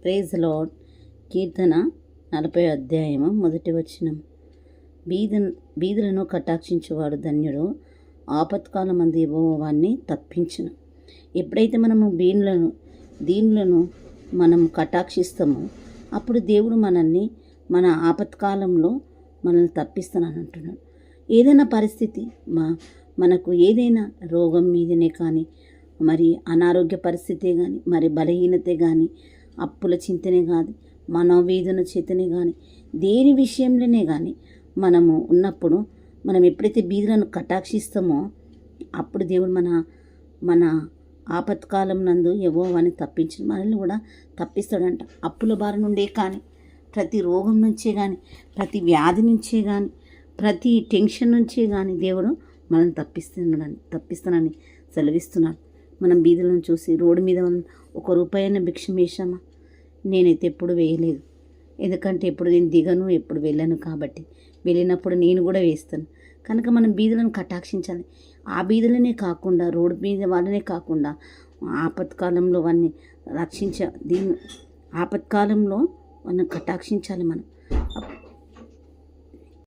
Praise lord. కీర్తన 40 అధ్యాయము 1 వచనం. బీదులను కటాక్షించువాడు ధన్యుడు, ఆపత్కాలమందు యెహోవాని తప్పించును. ఎప్పుడైతే మనము దీనులను మనం కటాక్షిస్తామో అప్పుడు దేవుడు మనల్ని మన ఆపత్కాలంలో మనల్ని తప్పిస్తానని అంటున్నాడు. ఏదైనా పరిస్థితి మనకు ఏదైనా రోగం మీదనే కానీ, మరి అనారోగ్య పరిస్థితే కానీ, మరి బలహీనతే కానీ, అప్పుల చింతనే కానీ, మనోవేదన చేతనే కానీ, దేని విషయంలోనే కానీ మనము ఉన్నప్పుడు మనం ఎప్పుడైతే బీదులను కటాక్షిస్తామో అప్పుడు దేవుడు మన ఆపత్కాలం నందు యెహోవాని తప్పించి మనల్ని కూడా తప్పిస్తాడంట. అప్పుల బారి నుండే కానీ, ప్రతి రోగం నుంచే కానీ, ప్రతి వ్యాధి నుంచే కానీ, ప్రతి టెన్షన్ నుంచే కానీ దేవుడు మనల్ని తప్పిస్తానని సెలవిస్తున్నాడు. మనం బీదులను చూసి రోడ్డు మీద ₹1 భిక్షం వేసామా? నేనైతే ఎప్పుడు వేయలేదు. ఎందుకంటే ఎప్పుడు నేను దిగను, ఎప్పుడు వెళ్ళను. కాబట్టి వెళ్ళినప్పుడు నేను కూడా వేస్తాను. కనుక మనం బీదులను కటాక్షించాలి. ఆ బీదులనే కాకుండా, రోడ్డు మీద వాళ్ళనే కాకుండా, ఆపత్కాలంలో వాడిని ఆపత్కాలంలో వాళ్ళని కటాక్షించాలి మనం.